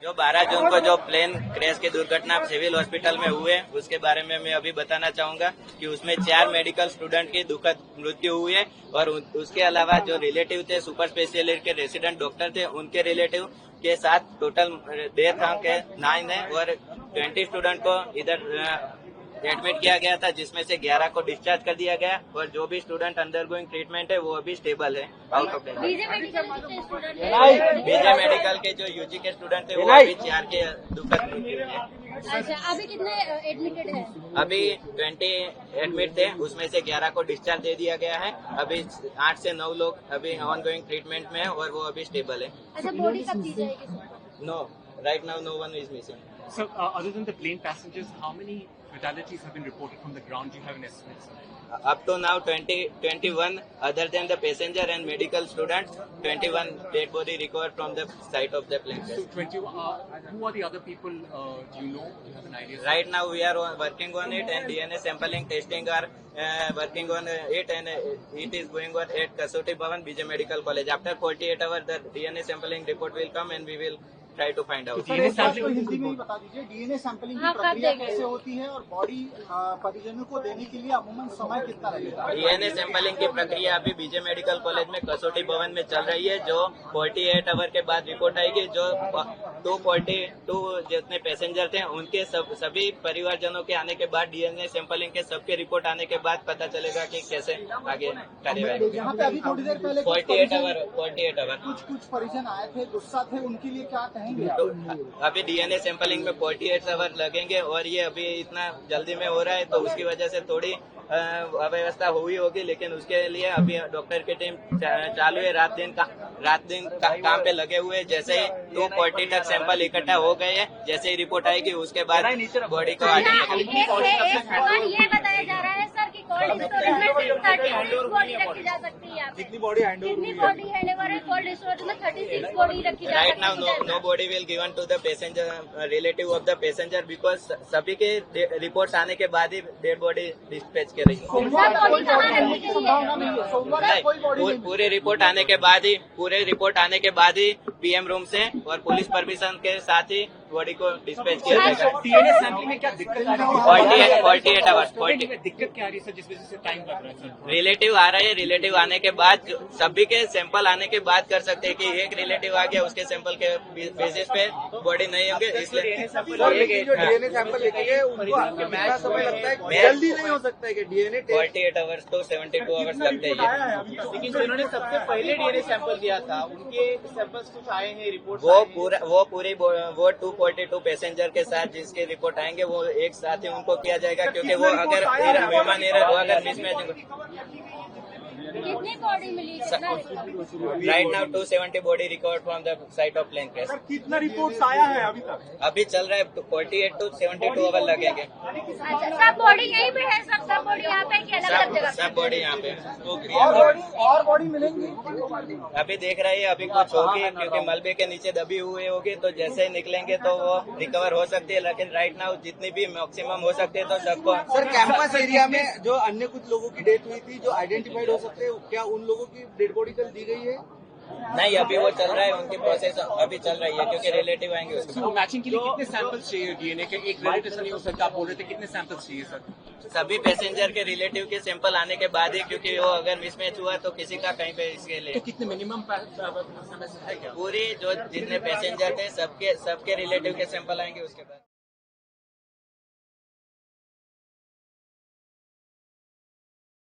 जो 12 जून को जो प्लेन क्रैश की दुर्घटना सिविल हॉस्पिटल में हुए उसके बारे में मैं अभी बताना चाहूंगा कि उसमें 4 मेडिकल स्टूडेंट की दुखद मृत्यु हुई है और उसके अलावा जो रिलेटिव थे सुपर स्पेशलिस्ट के रेसिडेंट डॉक्टर थे उनके रिलेटिव के साथ टोटल डेथ अंक है 9 है और 20 स्टूडेंट को इधर एडमिट किया गया था जिसमें से 11 को डिस्चार्ज कर दिया गया और जो भी स्टूडेंट अंडर गोइंग ट्रीटमेंट है वो अभी स्टेबल है आउट ऑफ बीजे मेडिकल के जो यूजी के स्टूडेंट थे वो अभी 4 के दुखद मृत्यु है। अच्छा, अभी कितने एडमिटेड है? अभी 20 एडमिट थे उसमें से 11 को डिस्चार्ज दे दिया गया है। अभी 8 से 9 लोग अभी ऑन गोइंग ट्रीटमेंट में है और वो अभी स्टेबल है। अच्छा, बॉडी कब दी जाएगी? No, right now no one is missing. So, other than the plane passengers, how many fatalities have been reported from the ground? Do you have an estimate, sir? Up to now 21 other than the passenger and medical students, 21 dead body recovered from the site of the plane crash. So, 20. Who are the other people? Do you know? Do you have an idea? Sir? Right now we are working on it and DNA sampling testing are working on it and it is going on at Kasoti Bhavan, BJ Medical College. After 48 hours the DNA sampling report will come and we will try to find out. Sir, एक बात तो हिंदी में ही बता दीजिए, DNA sampling की प्रक्रिया कैसे होती है और बॉडी परिजनों को देने के लिए अमूमन समय कितना लगेगा? डीएनए सैंपलिंग की प्रक्रिया अभी बीजे मेडिकल कॉलेज में कसौटी भवन में चल रही है जो 48 आवर के बाद रिपोर्ट आएगी। जो 242 जितने पैसेंजर थे उनके सभी परिवारजनों के आने के बाद डीएनए सैंपलिंग के सबके रिपोर्ट आने के बाद पता चलेगा कि कैसे आगे कार्यवाही। यहाँ पे अभी थोड़ी देर पहले 48 आवर कुछ परिजन आए थे, गुस्सा थे, उनके लिए क्या कहेंगे? तो अभी डीएनए सैंपलिंग में 48 आवर लगेंगे और ये अभी इतना जल्दी में हो रहा है तो उसकी वजह से थोड़ी अव्यवस्था हुई होगी, लेकिन उसके लिए अभी डॉक्टर की टीम चालू है। रात दिन काम पे लगे हुए हैं। जैसे ही 240 तक सैंपल इकट्ठा हो गए हैं, जैसे ही रिपोर्ट आएगी उसके बाद बॉडी को आगे ये बताया जा रहा है सर कि कोल्ड स्टोरेज में 36 बॉडी रखी जा सकती है। कितनी बॉडी हैंडओवर है? कोल्ड स्टोरेज में 36 बॉडी रखी जा राइट नाउ सकती है। No body will given to the passenger relative of the passenger because सभी के रिपोर्ट्स आने के बाद ही डेड बॉडी डिस्पैच करेगी। पूरी रिपोर्ट आने के बाद ही पीएम रूम से और पुलिस परमिशन के साथ ही बॉडी को डिस्पैच किया जाएगा। डीएनए सैंपलिंग में क्या दिक्कत आ रही है? 48 आवर्स दिक्कत क्या आ रही है सर, जिस वजह से टाइम लग रहा है सर? रिलेटिव आ रहे हैं, रिलेटिव आने के बाद सभी के सैंपल आने के बाद कर सकते हैं कि एक रिलेटिव आ गया उसके सैंपल के बेसिस पे बॉडी नहीं होंगे, इसलिए डीएनए सैंपल लेके उनको कितना समय लगता है? जल्दी नहीं हो सकता है कि डीएनए 48 आवर्स तो 72 आवर्स लगते हैं। लेकिन जिन्होंने सबसे पहले डीएनए सैंपल दिया था उनके सैंपल्स कुछ आए हैं, रिपोर्ट वो 242 पैसेंजर के साथ जिसके रिपोर्ट आएंगे वो एक साथ ही उनको किया जाएगा क्योंकि वो अगर मेहमान अगर मिसमैच। कितनी बॉडी मिली? Right now 270 body recovered from the site of plane crash. कितना रिपोर्ट आया है अभी तक? अभी चल रहा है 48 to 72 आवर लगेंगे। अच्छा, सब बॉडी यहीं पे है? सब बॉडी यहाँ पे कि अलग अलग जगह? सब बॉडी यहाँ पे और बॉडी मिलेंगी? अभी देख रहे हैं, अभी कुछ होगी क्योंकि मलबे के नीचे दबी हुए होगी तो जैसे ही निकलेंगे तो वो रिकवर हो सकती है, लेकिन राइट नाउ जितनी भी मैक्सिमम हो सकती है तो सबको। सर, कैंपस एरिया में जो अन्य कुछ लोगों की डेथ हुई थी जो आइडेंटिफाइड हो सकते हैं, क्या उन लोगों की डेड बॉडी कल दी गई है? नहीं, अभी वो चल रहा है, उनकी प्रोसेस अभी चल रही है क्योंकि रिलेटिव आएंगे उसके तो मैचिंग के लिए कितने सैंपल्स चाहिए डीएनए के? एक रिलेटिव से नहीं हो सकता, आप बोल रहे थे, कितने सैंपल्स चाहिए सर? सभी पैसेंजर के रिलेटिव के सैंपल आने के बाद ही, क्योंकि वो अगर मिसमैच हुआ तो किसी का कहीं पे इसके लिए तो कितने मिनिमम समय है क्या? पूरी जो जितने पैसेंजर थे सबके रिलेटिव के सैंपल आएंगे उसके बाद।